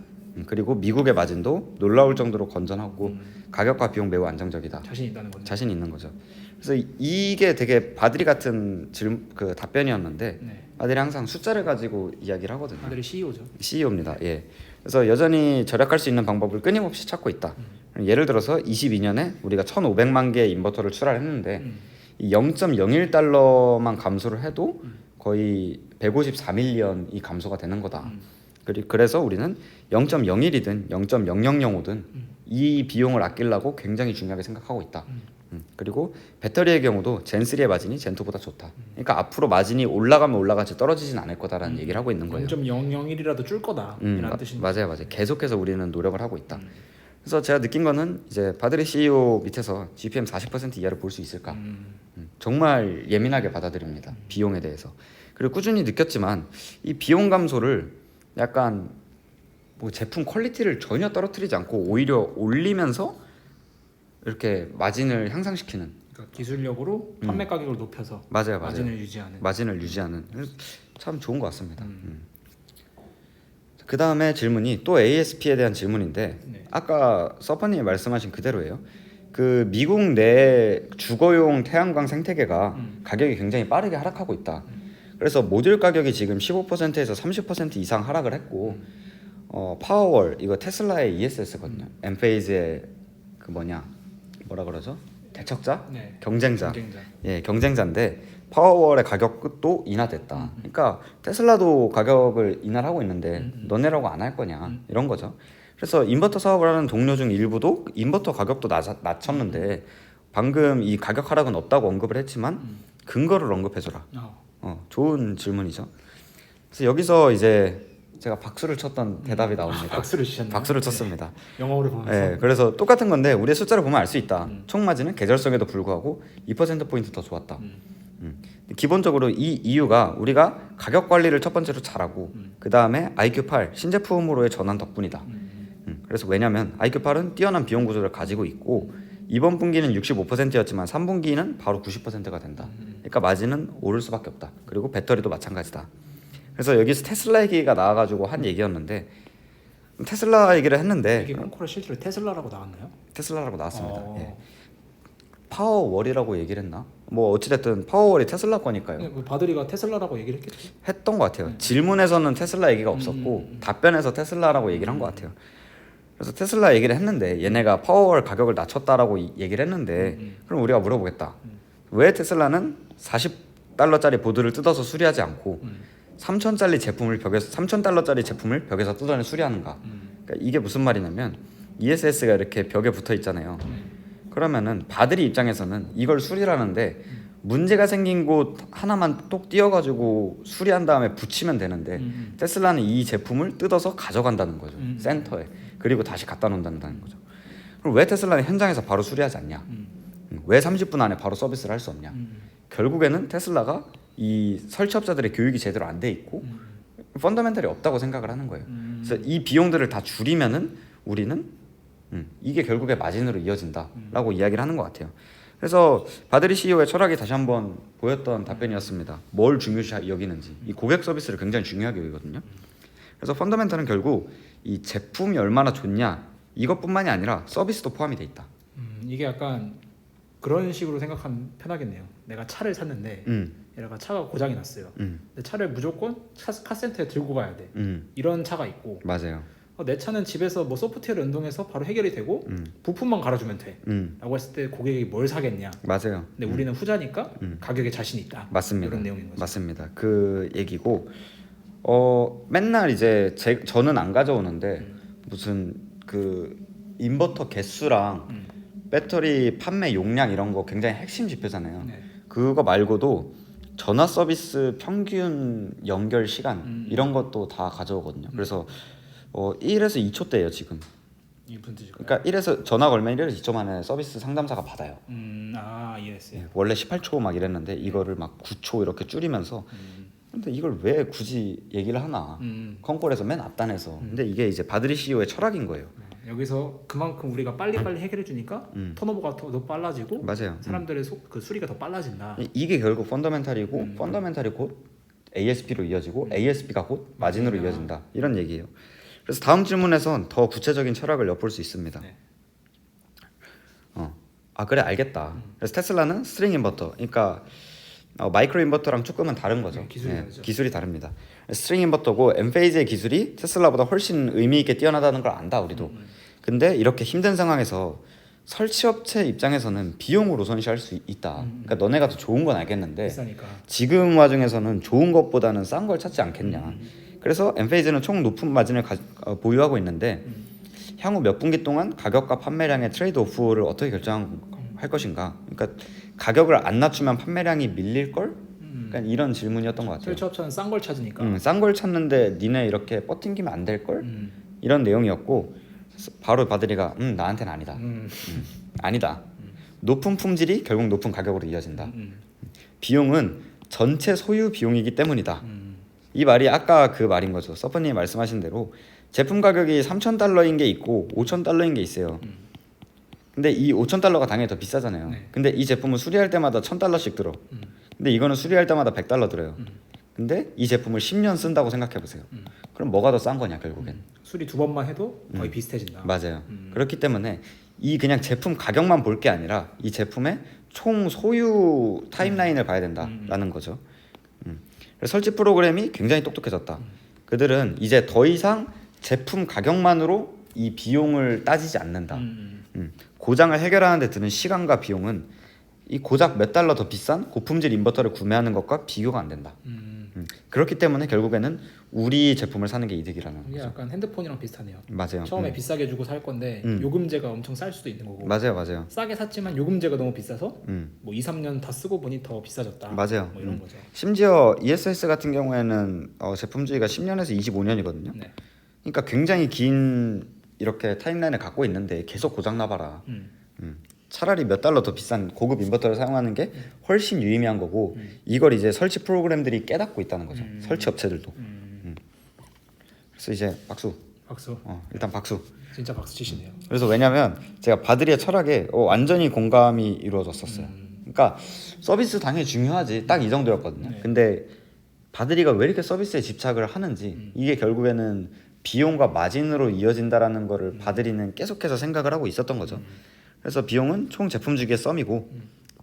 그리고 미국의 마진도 놀라울 정도로 건전하고 가격과 비용 매우 안정적이다. 자신 있다는 거죠. 자신 있는 거죠. 그래서 이게 되게 바드리 같은 그 답변이었는데 네. 바드리 항상 숫자를 가지고 이야기를 하거든요. 아들이 CEO죠. CEO입니다. 예. 그래서 여전히 절약할 수 있는 방법을 끊임없이 찾고 있다. 예를 들어서 22년에 우리가 1,500만 개의 인버터를 출하를 했는데 이 0.01달러만 감소를 해도 거의 154밀리언이 감소가 되는 거다. 그래서 우리는 0.01이든 0.0005든 이 비용을 아끼려고 굉장히 중요하게 생각하고 있다. 그리고 배터리의 경우도 젠3의 마진이 젠2보다 좋다. 그러니까 앞으로 마진이 올라가면 올라가지 떨어지진 않을 거다라는 얘기를 하고 있는 거예요. 0.001이라도 줄 거다. 이런 뜻입니다. 맞아요. 계속해서 우리는 노력을 하고 있다. 그래서 제가 느낀 거는 이제 바드리 CEO 밑에서 GPM 40% 이하를 볼 수 있을까? 정말 예민하게 받아들입니다. 비용에 대해서. 그리고 꾸준히 느꼈지만 이 비용 감소를 약간 뭐 제품 퀄리티를 전혀 떨어뜨리지 않고 오히려 올리면서 이렇게 마진을 향상시키는. 그러니까 기술력으로 판매 가격을 높여서 맞아요. 마진을 유지하는. 그래서 참 좋은 것 같습니다. 그 다음에 질문이 또 ASP에 대한 질문인데 네. 아까 서퍼님이 말씀하신 그대로예요. 그 미국 내 주거용 태양광 생태계가 가격이 굉장히 빠르게 하락하고 있다. 그래서 모듈 가격이 지금 15%에서 30% 이상 하락을 했고 파워월 이거 테슬라의 ESS거든요. 엔페이즈의 그 뭐라 그러죠? 대척자? 네. 경쟁자. 예, 경쟁자인데 파워월의 가격도 인하됐다. 그러니까 테슬라도 가격을 인하를 하고 있는데 너네라고 안 할 거냐 이런 거죠. 그래서 인버터 사업을 하는 동료 중 일부도 인버터 가격도 낮췄는데 방금 이 가격 하락은 없다고 언급을 했지만 근거를 언급해줘라. 좋은 질문이죠. 그래서 여기서 이제 제가 박수를 쳤던 대답이 나옵니다. 박수를 치셨나요? 박수를 쳤습니다. 영어를 보면서. 네, 그래서 똑같은 건데 우리의 숫자를 보면 알 수 있다. 총 마진은 계절성에도 불구하고 2%포인트 더 좋았다. 기본적으로 이 이유가 우리가 가격 관리를 첫 번째로 잘하고 그 다음에 IQ8 신제품으로의 전환 덕분이다. 그래서 왜냐면 IQ8은 뛰어난 비용 구조를 가지고 있고 이번 분기는 65%였지만 3분기는 바로 90%가 된다. 그러니까 마진은 오를 수밖에 없다. 그리고 배터리도 마찬가지다. 그래서 여기서 테슬라 얘기가 나와가지고 한 얘기였는데 테슬라 얘기를 했는데 이게 콩쿠르 실제로 테슬라라고 나왔나요? 테슬라라고 나왔습니다. 예. 파워월이라고 얘기를 했나? 뭐 어찌됐든 파워월이 테슬라 거니까요. 바드리가 테슬라라고 얘기를 했겠죠. 했던 것 같아요. 질문에서는 테슬라 얘기가 없었고 답변에서 테슬라라고 얘기를 한 것 같아요. 그래서 테슬라 얘기를 했는데 얘네가 파워월 가격을 낮췄다라고 얘기를 했는데 그럼 우리가 물어보겠다. 왜 테슬라는 40달러짜리 보드를 뜯어서 수리하지 않고 3,000달러짜리 제품을 벽에서 뜯어내 수리하는가? 그러니까 이게 무슨 말이냐면 ESS가 이렇게 벽에 붙어 있잖아요. 그러면은 바들이 입장에서는 이걸 수리를 하는데 문제가 생긴 곳 하나만 똑 띄어가지고 수리한 다음에 붙이면 되는데 테슬라는 이 제품을 뜯어서 가져간다는 거죠. 센터에. 그리고 다시 갖다 놓는다는 거죠. 그럼 왜 테슬라는 현장에서 바로 수리하지 않냐? 왜 30분 안에 바로 서비스를 할 수 없냐? 결국에는 테슬라가 이 설치업자들의 교육이 제대로 안 돼 있고 펀더멘털이 없다고 생각을 하는 거예요. 그래서 이 비용들을 다 줄이면은 우리는 이게 결국에 마진으로 이어진다라고 이야기를 하는 것 같아요. 그래서 바드리 CEO의 철학이 다시 한번 보였던 답변이었습니다. 뭘 중요시 여기는지. 이 고객 서비스를 굉장히 중요하게 여기거든요. 그래서 펀더멘털은 결국 이 제품이 얼마나 좋냐 이것뿐만이 아니라 서비스도 포함이 돼 있다. 이게 약간 그런 식으로 생각하면 편하겠네요. 내가 차를 샀는데 얘가 차가 고장이 났어요. 근데 차를 무조건 카센터에 들고 가야 돼. 이런 차가 있고 맞아요. 내 차는 집에서 뭐 소프트웨어를 연동해서 바로 해결이 되고 부품만 갈아주면 돼 라고 했을 때 고객이 뭘 사겠냐. 맞아요. 근데 우리는 후자니까 가격에 자신 있다. 맞습니다. 이런 내용인 거죠. 맞습니다. 그 얘기고 맨날 이제 저는 안 가져오는데 무슨 그 인버터 개수랑 배터리 판매 용량 이런 거 굉장히 핵심 지표잖아요. 네. 그거 말고도 전화 서비스 평균 연결 시간 이런 것도 다 가져오거든요. 그래서 1에서 2초대예요 지금. 이분 드실까요? 그러니까 1에서 전화 걸면 1에서 2초 만에 서비스 상담사가 받아요. 이해했어요. 원래 18초 막 이랬는데 이거를 막 9초 이렇게 줄이면서 근데 이걸 왜 굳이 얘기를 하나? 컨콜에서 맨 앞단에서. 근데 이게 이제 바드리 CEO의 철학인 거예요. 여기서 그만큼 우리가 빨리빨리 해결해 주니까 턴오버가 더 빨라지고 맞아요. 사람들의 그 수리가 더 빨라진다. 이게 결국 펀더멘탈이고 펀더멘탈이 곧 ASP로 이어지고 ASP가 곧 마진으로 이어진다. 이런 얘기예요. 그래서 다음 질문에선 더 구체적인 철학을 엿볼 수 있습니다. 네. 아 그래 알겠다. 그래서 테슬라는 스트링 인버터, 그러니까 마이크로 인버터랑 조금은 다른 거죠. 네, 기술이 다르죠. 기술이 다릅니다. 스트링 인버터고 엔페이즈의 기술이 테슬라보다 훨씬 의미 있게 뛰어나다는 걸 안다 우리도. 근데 이렇게 힘든 상황에서 설치업체 입장에서는 비용을 우선시할 수 있다. 그러니까 너네가 더 좋은 건 알겠는데 비싸니까. 지금 와중에서는 좋은 것보다는 싼 걸 찾지 않겠냐. 그래서 엔페이즈는 총 높은 마진을 보유하고 있는데 향후 몇 분기 동안 가격과 판매량의 트레이드 오프를 어떻게 결정할 것인가. 그러니까 가격을 안 낮추면 판매량이 밀릴 걸? 그러니까 이런 질문이었던 것 같아요. 설치업체는 싼 걸 찾으니까. 싼 걸 찾는데 니네 이렇게 버팅기면 안 될 걸? 이런 내용이었고 그래서 바로 바들이가 나한테는 아니다. 아니다. 높은 품질이 결국 높은 가격으로 이어진다. 비용은 전체 소유 비용이기 때문이다. 이 말이 아까 그 말인 거죠. 서퍼님이 말씀하신 대로 제품 가격이 $3,000인 게 있고 $5,000인 게 있어요. 근데 이 $5,000가 당연히 더 비싸잖아요. 네. 근데 이 제품은 수리할 때마다 $1,000씩 들어. 근데 이거는 수리할 때마다 $100 들어요. 근데 이 제품을 10년 쓴다고 생각해 보세요. 그럼 뭐가 더 싼 거냐 결국엔. 수리 2번만 해도 거의 비슷해진다. 맞아요. 그렇기 때문에 이 그냥 제품 가격만 볼 게 아니라 이 제품의 총 소유 타임라인을 봐야 된다라는 거죠. 그래서 설치 프로그램이 굉장히 똑똑해졌다. 그들은 이제 더 이상 제품 가격만으로 이 비용을 따지지 않는다. 고장을 해결하는 데 드는 시간과 비용은 이 고작 몇 달러 더 비싼 고품질 인버터를 구매하는 것과 비교가 안 된다. 그렇기 때문에 결국에는 우리 제품을 사는 게 이득이라는 이게 거죠. 약간 핸드폰이랑 비슷하네요. 맞아요. 처음에 비싸게 주고 살 건데 요금제가 엄청 쌀 수도 있는 거고. 맞아요. 싸게 샀지만 요금제가 너무 비싸서 뭐 2, 3년 다 쓰고 보니 더 비싸졌다. 맞아요. 뭐 이런 거죠. 심지어 ESS 같은 경우에는 제품 주기가 10년에서 25년이거든요. 네. 그러니까 굉장히 긴 이렇게 타임라인을 갖고 있는데 계속 고장 나봐라. 차라리 몇 달러 더 비싼 고급 인버터를 사용하는 게 훨씬 유의미한 거고 이걸 이제 설치 프로그램들이 깨닫고 있다는 거죠. 설치 업체들도. 그래서 이제 박수. 박수. 일단 박수. 진짜 박수 치시네요. 그래서 왜냐면 제가 바드리의 철학에 완전히 공감이 이루어졌었어요. 그러니까 서비스 당연히 중요하지. 딱 이 정도였거든요. 네. 근데 바드리가 왜 이렇게 서비스에 집착을 하는지 이게 결국에는 비용과 마진으로 이어진다라는 거를 바드리는 계속해서 생각을 하고 있었던 거죠. 그래서 비용은 총 제품 주기의 썸이고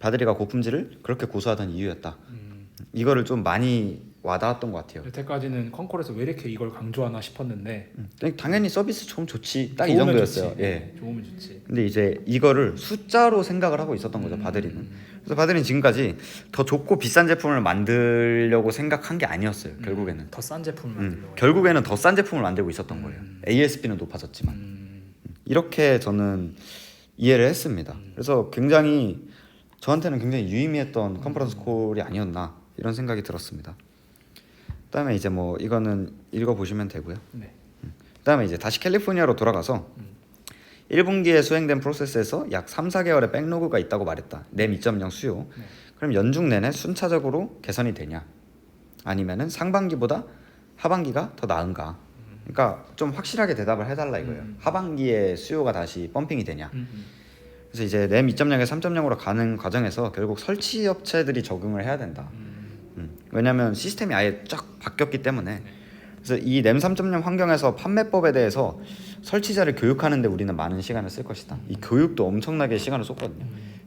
바드리가 고품질을 그렇게 고수하던 이유였다. 이거를 좀 많이 와닿았던 것 같아요. 여태까지는 컨콜에서 왜 이렇게 이걸 강조하나 싶었는데 당연히 서비스 좀 좋지. 딱 이 좋으면 정도였어요. 좋지. 예. 좋으면 좋지. 근데 이제 이거를 숫자로 생각을 하고 있었던 거죠. 바드리는. 그래서 바드리는 지금까지 더 좋고 비싼 제품을 만들려고 생각한 게 아니었어요. 결국에는. 더 싼 제품을 만들려고. 결국에는 더 싼 제품을 만들고 있었던 거예요. ASP는 높아졌지만. 이렇게 저는 이해를 했습니다. 그래서 굉장히 저한테는 굉장히 유의미했던 컨퍼런스 콜이 아니었나 이런 생각이 들었습니다. 그다음에 이제 뭐 이거는 읽어 보시면 되고요. 네. 그다음에 이제 다시 캘리포니아로 돌아가서 1분기에 수행된 프로세스에서 약 3, 4개월의 백로그가 있다고 말했다. 램 2.0 수요. 그럼 연중 내내 순차적으로 개선이 되냐? 아니면은 상반기보다 하반기가 더 나은가? 그러니까 좀 확실하게 대답을 해달라 이거예요. 하반기에 수요가 다시 펌핑이 되냐? 그래서 이제 램 2.0에 3.0으로 가는 과정에서 결국 설치 업체들이 적응을 해야 된다. 왜냐하면 시스템이 아예 쫙 바뀌었기 때문에. 그래서 이 램 3.0 환경에서 판매법에 대해서 설치자를 교육하는데 우리는 많은 시간을 쓸 것이다. 이 교육도 엄청나게 시간을 쏟거든요.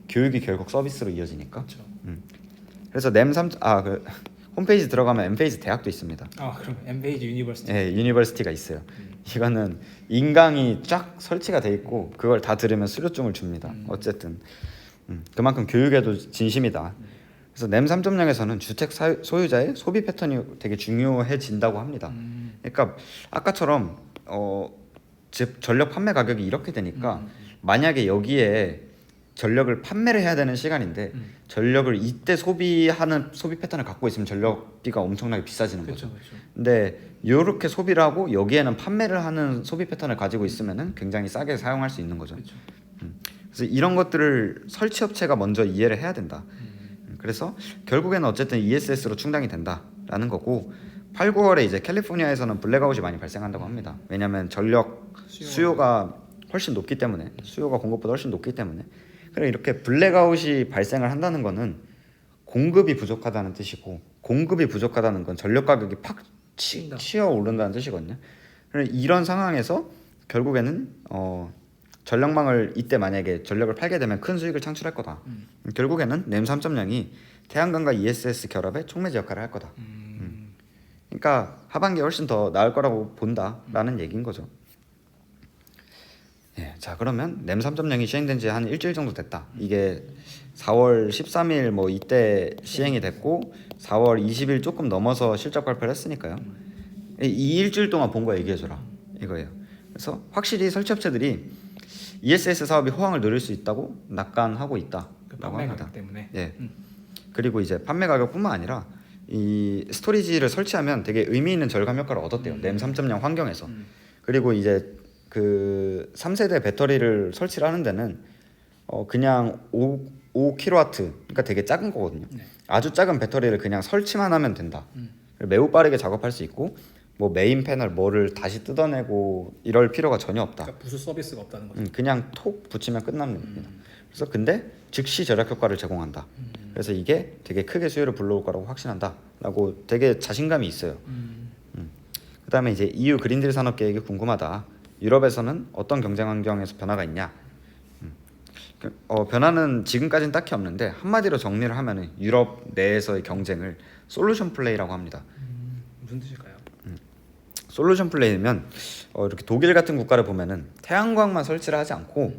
교육이 결국 서비스로 이어지니까. 그렇죠. 그래서 램 3, 그 홈페이지 들어가면 엔페이즈 대학도 있습니다. 그럼 엔페이지 유니버시티. 예, 유니버시티가 있어요. 이거는 인강이 쫙 설치가 돼 있고 그걸 다 들으면 수료증을 줍니다. 어쨌든 그만큼 교육에도 진심이다. 그래서 램 3.0에서는 주택 소유자의 소비 패턴이 되게 중요해진다고 합니다. 그러니까 아까처럼 전력 판매 가격이 이렇게 되니까 만약에 여기에 전력을 판매를 해야 되는 시간인데 전력을 이때 소비하는 소비 패턴을 갖고 있으면 전력비가 엄청나게 비싸지는 거죠. 그렇죠. 근데 이렇게 소비를 하고 여기에는 판매를 하는 소비 패턴을 가지고 있으면은 굉장히 싸게 사용할 수 있는 거죠. 그렇죠. 그래서 이런 것들을 설치 업체가 먼저 이해를 해야 된다. 그래서 결국에는 어쨌든 ESS로 충당이 된다라는 거고 8, 9월에 이제 캘리포니아에서는 블랙아웃이 많이 발생한다고 합니다. 왜냐하면 전력 수요가 훨씬 높기 때문에 수요가 공급보다 훨씬 높기 때문에 그래 이렇게 블랙아웃이 발생을 한다는 거는 공급이 부족하다는 뜻이고 공급이 부족하다는 건 전력 가격이 팍 치어 오른다는 뜻이거든요. 그래서 이런 상황에서 결국에는 전력망을 이때 만약에 전력을 팔게 되면 큰 수익을 창출할 거다. 결국에는 NEM 3.0이 태양광과 ESS 결합의 촉매제 역할을 할 거다. 그러니까 하반기에 훨씬 더 나을 거라고 본다라는 얘기인 거죠. 예, 자 그러면 NEM 3.0이 시행된 지 한 일주일 정도 됐다. 이게 4월 13일 뭐 이때 시행이 됐고 4월 20일 조금 넘어서 실적 발표를 했으니까요. 이 일주일 동안 본 거 얘기해줘라 이거예요. 그래서 확실히 설치업체들이 ESS 사업이 호황을 누릴 수 있다고 낙관하고 있다라고 판매 합니다. 가격 때문에. 예. 그리고 이제 판매 가격뿐만 아니라 이 스토리지를 설치하면 되게 의미 있는 절감 효과를 얻었대요. NEM 3.0 환경에서. 그리고 이제 그 3세대 배터리를 설치를 하는 데는 그냥 5kW 그러니까 되게 작은 거거든요. 네. 아주 작은 배터리를 그냥 설치만 하면 된다. 매우 빠르게 작업할 수 있고 뭐 메인 패널 뭐를 다시 뜯어내고 이럴 필요가 전혀 없다. 그러니까 부수 서비스가 없다는 거죠. 그냥 톡 붙이면 끝납니다. 그래서 근데 즉시 절약 효과를 제공한다. 그래서 이게 되게 크게 수요를 불러올 거라고 확신한다라고 되게 자신감이 있어요. 그다음에 이제 EU 그린딜 산업 계획이 궁금하다. 유럽에서는 어떤 경쟁 환경에서 변화가 있냐? 변화는 지금까지는 딱히 없는데 한마디로 정리를 하면은 유럽 내에서의 경쟁을 솔루션 플레이라고 합니다. 무슨 뜻일까요? 솔루션 플레이면 이렇게 독일 같은 국가를 보면은 태양광만 설치를 하지 않고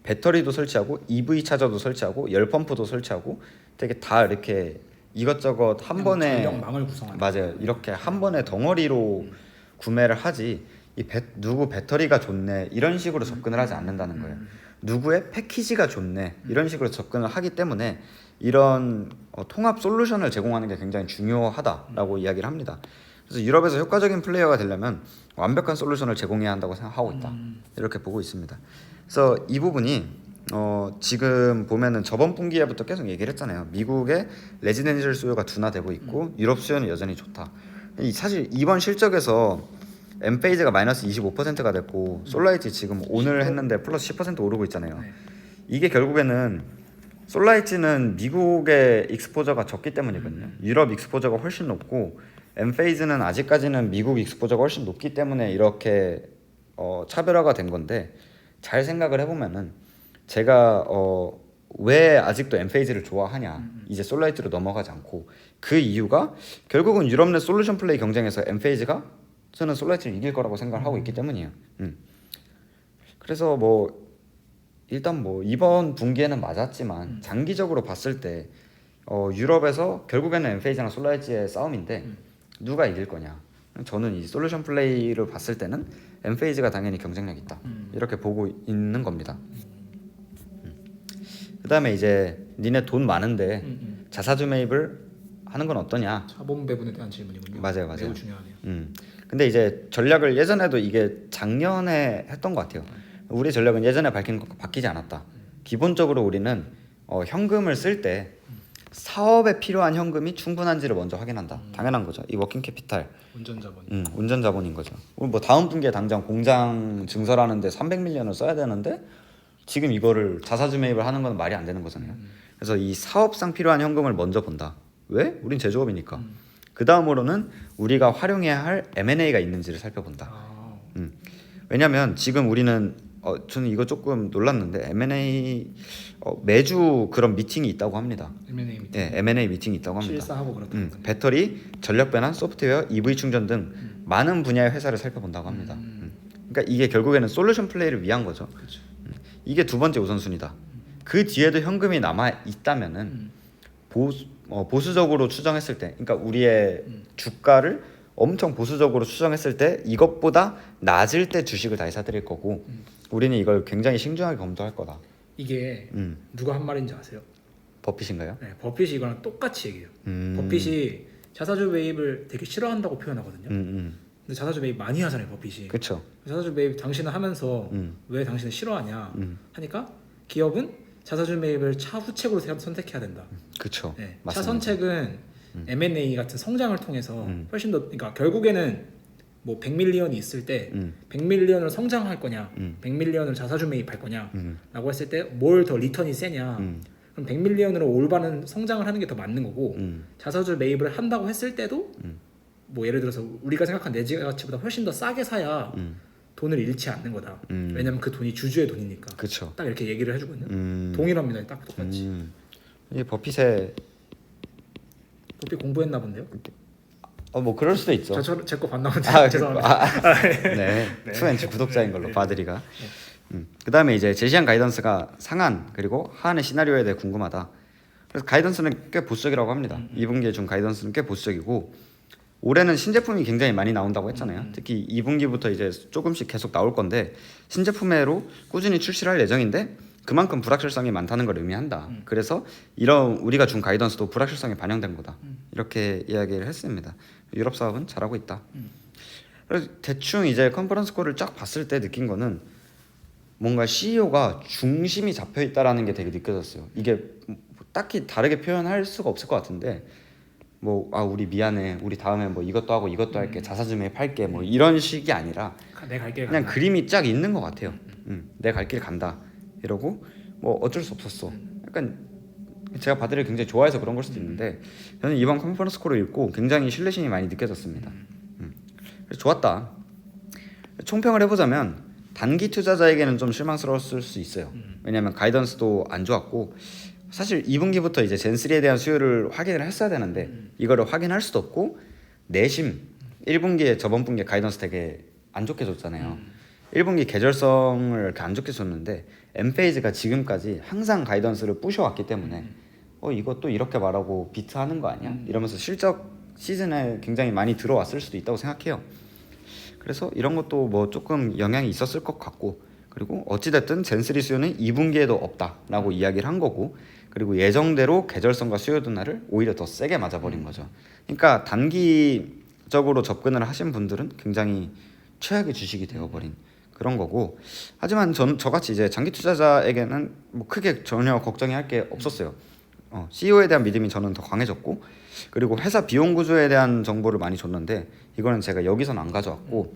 배터리도 설치하고 EV 차저도 설치하고 열 펌프도 설치하고 되게 다 이렇게 이것저것 한 번에 전력망을 구성하는. 맞아요. 이렇게 한 번에 덩어리로 구매를 하지 누구 배터리가 좋네 이런 식으로 접근을 하지 않는다는 거예요. 누구의 패키지가 좋네 이런 식으로 접근을 하기 때문에 이런 통합 솔루션을 제공하는 게 굉장히 중요하다라고 이야기를 합니다. 그래서 유럽에서 효과적인 플레이어가 되려면 완벽한 솔루션을 제공해야 한다고 생각하고 있다. 이렇게 보고 있습니다. 그래서 이 부분이 지금 보면은 저번 분기에부터 계속 얘기를 했잖아요. 미국의 레지덴셜 수요가 둔화되고 있고 유럽 수요는 여전히 좋다. 사실 이번 실적에서 엠페이즈가 마이너스 25%가 됐고 솔라이트 지금 오늘 했는데 플러스 10% 오르고 있잖아요. 네. 이게 결국에는 솔라이트는 미국의 익스포저가 적기 때문이거든요. 유럽 익스포저가 훨씬 높고 엠페이즈는 아직까지는 미국 익스포저가 훨씬 높기 때문에 이렇게 차별화가 된 건데 잘 생각을 해보면은 제가 왜 아직도 엠페이즈를 좋아하냐 이제 솔라이트로 넘어가지 않고 그 이유가 결국은 유럽 내 솔루션 플레이 경쟁에서 엠페이즈가 저는 솔라이트를 이길 거라고 생각을 하고 있기 때문이에요. 그래서 뭐 일단 뭐 이번 분기에는 맞았지만 장기적으로 봤을 때 유럽에서 결국에는 엠페이즈랑 솔라이트의 싸움인데 누가 이길 거냐? 저는 이 솔루션 플레이를 봤을 때는 엠페이즈가 당연히 경쟁력 있다 이렇게 보고 있는 겁니다. 그다음에 이제 니네 돈 많은데 자사주 매입을 하는 건 어떠냐? 자본 배분에 대한 질문이군요. 맞아요. 매우 중요하네요. 근데 이제 전략을 예전에도 이게 작년에 했던 것 같아요. 우리 전략은 예전에 밝힌 거 바뀌지 않았다. 기본적으로 우리는 현금을 쓸 때 사업에 필요한 현금이 충분한지를 먼저 확인한다. 당연한 거죠. 이 워킹 캐피탈, 운전 자본. 운전 자본인 거죠. 우리 뭐 다음 분기에 당장 공장 증설하는데 300밀리언을 써야 되는데 지금 이거를 자사주 매입을 하는 건 말이 안 되는 거잖아요. 그래서 이 사업상 필요한 현금을 먼저 본다. 왜? 우린 제조업이니까. 그 다음으로는 우리가 활용해야 할 M&A가 있는지를 살펴본다. 왜냐면 지금 우리는 저는 이거 조금 놀랐는데 M&A 매주 그런 미팅이 있다고 합니다. M&A 미팅. 네, M&A 미팅이 있다고 합니다. 실사하고 그렇다. 배터리, 전력 변환, 소프트웨어, EV 충전 등 많은 분야의 회사를 살펴본다고 합니다. 그러니까 이게 결국에는 솔루션 플레이를 위한 거죠. 그렇죠. 이게 두 번째 우선순위다. 그 뒤에도 현금이 남아 있다면은 보수적으로 추정했을 때, 그러니까 우리의 주가를 엄청 보수적으로 추정했을 때 이것보다 낮을 때 주식을 다시 사드릴 거고 우리는 이걸 굉장히 신중하게 검토할 거다. 이게 누가 한 말인지 아세요? 버핏인가요? 네, 버핏이 이거랑 똑같이 얘기해요. 버핏이 자사주 매입을 되게 싫어한다고 표현하거든요. 근데 자사주 매입 많이 하잖아요, 버핏이. 그렇죠. 자사주 매입 당신은 하면서 왜 당신은 싫어하냐 하니까 기업은 자사주 매입을 차후책으로 선택해야 된다. 그렇죠. 네, 맞습니다. 차선책은 M&A 같은 성장을 통해서 훨씬 더, 그러니까 결국에는 뭐 100밀리언이 있을 때 100밀리언을 성장할 거냐, 100밀리언을 자사주 매입할 거냐라고 했을 때 뭘 더 리턴이 세냐. 그럼 100밀리언으로 올바른 성장을 하는 게 더 맞는 거고 자사주 매입을 한다고 했을 때도 뭐 예를 들어서 우리가 생각한 내지 가치보다 훨씬 더 싸게 사야 돈을 잃지 않는 거다. 왜냐면 그 돈이 주주의 돈이니까. 그렇죠. 딱 이렇게 얘기를 해주거든요. 동일합니다. 딱 똑같이. 이 버핏의 버핏 공부했나 본데요? 뭐 그럴 수도 있죠. 제거 봤나 본데. 죄송합니다. 네, 투엔치 구독자인 걸로 바드리가. 그다음에 이제 제시한 가이던스가 상한 그리고 하한의 시나리오에 대해 궁금하다. 그래서 가이던스는 꽤 보수적이라고 합니다. 2분기에 준 가이던스는 꽤 보수적이고 올해는 신제품이 굉장히 많이 나온다고 했잖아요. 특히 2분기부터 이제 조금씩 계속 나올 건데 신제품으로 꾸준히 출시를 할 예정인데 그만큼 불확실성이 많다는 걸 의미한다. 그래서 이런 우리가 준 가이던스도 불확실성이 반영된 거다. 이렇게 이야기를 했습니다. 유럽 사업은 잘하고 있다. 그래서 대충 이제 컨퍼런스 콜을 쫙 봤을 때 느낀 거는 뭔가 CEO가 중심이 잡혀 있다라는 게 되게 느껴졌어요. 이게 딱히 다르게 표현할 수가 없을 것 같은데 우리 미안해, 우리 다음에 뭐 이것도 하고 이것도 할게, 자사주매 팔게, 뭐 이런 식이 아니라 내 갈 길 그냥 간다. 그림이 쫙 있는 것 같아요. 내 갈 길 간다 이러고 뭐 어쩔 수 없었어. 약간 제가 바드를 굉장히 좋아해서 그런 걸 수도 있는데 저는 이번 컨퍼런스 콜을 읽고 굉장히 신뢰심이 많이 느껴졌습니다. 그래서 좋았다. 총평을 해보자면 단기 투자자에게는 좀 실망스러웠을 수 있어요. 왜냐하면 가이던스도 안 좋았고 사실 2분기부터 이제 젠3에 대한 수요를 확인을 했어야 되는데 이거를 확인할 수도 없고 내심 1분기에 저번 분기에 가이던스 되게 안 좋게 줬잖아요. 1분기 계절성을 이렇게 안 좋게 줬는데 엠페이지가 지금까지 항상 가이던스를 부셔왔기 때문에 이거 또 이렇게 말하고 비트하는 거 아니야? 이러면서 실적 시즌에 굉장히 많이 들어왔을 수도 있다고 생각해요. 그래서 이런 것도 뭐 조금 영향이 있었을 것 같고 그리고 어찌됐든 젠3 수요는 2분기에도 없다라고 이야기를 한 거고 그리고 예정대로 계절성과 수요 둔화를 오히려 더 세게 맞아버린 거죠. 그러니까 단기적으로 접근을 하신 분들은 굉장히 최악의 주식이 되어버린 그런 거고 하지만 저같이 이제 장기 투자자에게는 뭐 크게 전혀 걱정이 할 게 없었어요. CEO에 대한 믿음이 저는 더 강해졌고 그리고 회사 비용 구조에 대한 정보를 많이 줬는데 이거는 제가 여기서는 안 가져왔고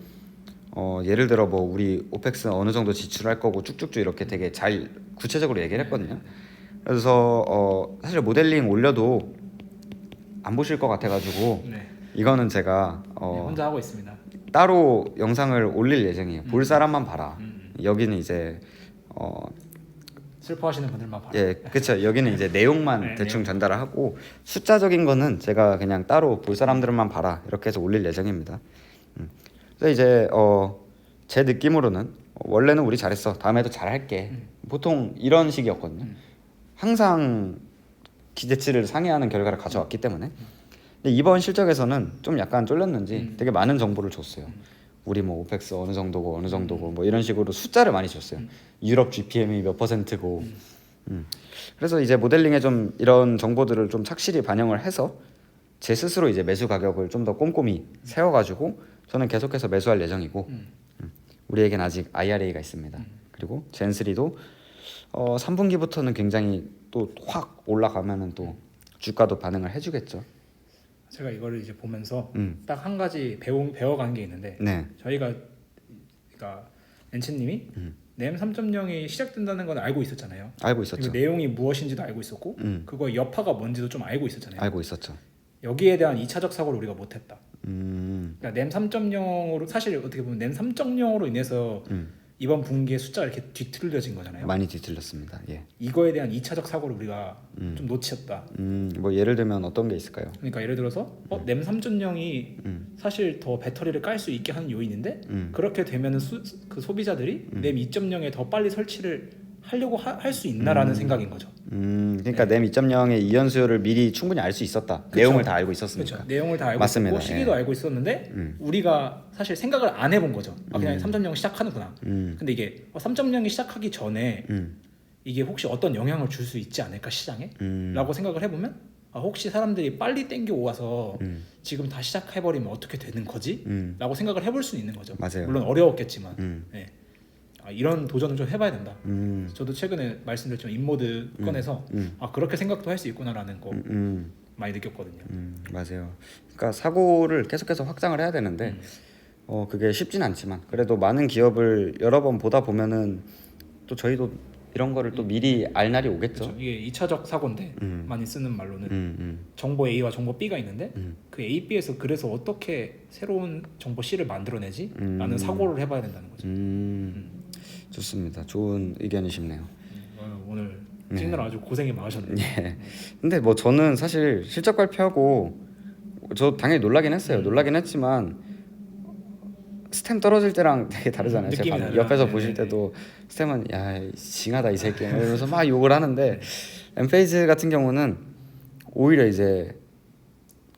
예를 들어 뭐 우리 오펙스 어느 정도 지출할 거고 쭉쭉쭉 이렇게 되게 잘 구체적으로 얘기를 했거든요. 그래서 사실 모델링 올려도 안 보실 것 같아가지고 이거는 제가 혼자 하고 있습니다. 따로 영상을 올릴 예정이에요. 볼 사람만 봐라. 여기는 이제 슬퍼하시는 분들만 봐라. 예, 그렇죠. 여기는 이제 내용만 대충 내용. 전달을 하고 숫자적인 거는 제가 그냥 따로 볼 사람들만 봐라 이렇게 해서 올릴 예정입니다. 그래서 이제 제 느낌으로는 원래는 우리 잘했어. 다음에도 잘할게. 보통 이런 식이었거든요. 항상 기대치를 상회하는 결과를 가져왔기 때문에. 근데 이번 실적에서는 좀 약간 쫄렸는지 되게 많은 정보를 줬어요. 우리 뭐 오펙스 어느 정도고 어느 정도고 뭐 이런 식으로 숫자를 많이 줬어요. 유럽 GPM이 몇 %고. 그래서 이제 모델링에 좀 이런 정보들을 좀 착실히 반영을 해서 제 스스로 이제 매수 가격을 좀 더 꼼꼼히 세워가지고 저는 계속해서 매수할 예정이고 우리에겐 아직 IRA가 있습니다. 그리고 젠3도 3분기부터는 굉장히 또 확 올라가면은 또 주가도 반응을 해주겠죠. 제가 이거를 이제 보면서 딱 한 가지 배워간 게 있는데 네. 저희가 그러니까 엔치님이 램 3.0이 시작된다는 건 알고 있었잖아요. 알고 있었죠. 그리고 내용이 무엇인지도 알고 있었고 그거 여파가 뭔지도 좀 알고 있었잖아요. 알고 있었죠. 여기에 대한 2차적 사고를 우리가 못했다. 그러니까 램 3.0으로 사실 어떻게 보면 램 3.0으로 인해서 이번 분기에 숫자가 이렇게 뒤틀려진 거잖아요. 많이 뒤틀렸습니다. 예. 이거에 대한 2차적 사고를 우리가 좀 놓쳤다. 뭐 예를 들면 어떤 게 있을까요? 그러니까 예를 들어서 램 3.0이 사실 더 배터리를 깔 수 있게 하는 요인인데 그렇게 되면은 그 소비자들이 램 2.0에 더 빨리 설치를 하려고 할 수 있나라는 생각인 거죠. 그러니까 램 2.0의 이연 수요를 미리 충분히 알 수 있었다. 그쵸. 내용을 다 알고 있었으니까. 그렇죠. 내용을 다 알고 맞습니다. 있었고 시기도 예. 알고 있었는데 우리가 사실 생각을 안 해본 거죠. 그냥 3.0 시작하는구나. 근데 이게 3.0이 시작하기 전에 이게 혹시 어떤 영향을 줄 수 있지 않을까 시장에? 라고 생각을 해보면 혹시 사람들이 빨리 땡겨 오와서 지금 다 시작해버리면 어떻게 되는 거지? 라고 생각을 해볼 수 있는 거죠. 맞아요. 물론 어려웠겠지만 네. 이런 도전을 좀 해봐야 된다. 저도 최근에 말씀드렸지만 인모드 꺼내서 그렇게 생각도 할 수 있구나라는 거 많이 느꼈거든요. 맞아요. 그러니까 사고를 계속해서 확장을 해야 되는데 그게 쉽진 않지만 그래도 많은 기업을 여러 번 보다 보면은 또 저희도 이런 거를 또 미리 알 날이 오겠죠. 그렇죠. 이게 2차적 사고인데 많이 쓰는 말로는 정보 A와 정보 B가 있는데 그 A, B에서 그래서 어떻게 새로운 정보 C를 만들어내지? 라는 사고를 해봐야 된다는 거죠. 좋습니다. 좋은 의견이시네요. 오늘 찍느라 아주 고생이 많으셨네요. 예. 근데 뭐 저는 사실 실적 발표하고 저 당연히 놀라긴 했어요. 놀라긴 했지만 스템 떨어질 때랑 되게 다르잖아요. 제 느낌이 반응. 달라요. 옆에서 네네네. 보실 때도 스템은 야 징하다 이 새끼 이러면서 막 욕을 하는데 엠페이즈 같은 경우는 오히려 이제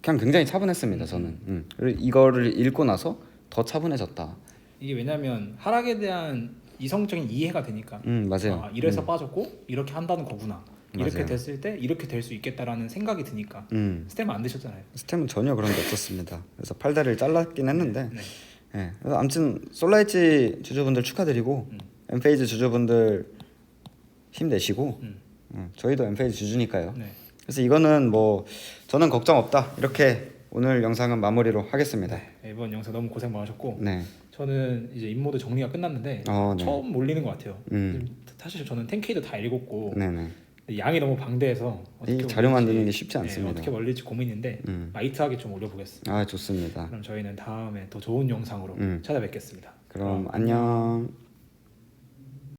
그냥 굉장히 차분했습니다. 저는 그리고 이거를 읽고 나서 더 차분해졌다. 이게 왜냐하면 하락에 대한 이성적인 이해가 되니까 맞아요. 아, 이래서 빠졌고 이렇게 한다는 거구나. 이렇게 맞아요. 됐을 때 이렇게 될 수 있겠다라는 생각이 드니까 스템 안 드셨잖아요. 스템은 전혀 그런 게 없었습니다. 그래서 팔다리를 잘랐긴 했는데 네. 예. 그래서 아무튼 솔라이치 주주분들 축하드리고 엠페이즈 주주분들 힘내시고 저희도 엠페이즈 주주니까요. 네. 그래서 이거는 뭐 저는 걱정 없다 이렇게 오늘 영상은 마무리로 하겠습니다. 네, 이번 영상 너무 고생 많으셨고 네. 저는 이제 임모드 정리가 끝났는데 네. 처음 몰리는 것 같아요. 사실 저는 10K도 다 읽었고 네네. 양이 너무 방대해서 이 자료 만드는 게 쉽지 않습니다. 어떻게 올릴지 고민인데 라이트하게 좀 올려보겠습니다. 아 좋습니다. 그럼 저희는 다음에 더 좋은 영상으로 찾아뵙겠습니다. 그럼 안녕.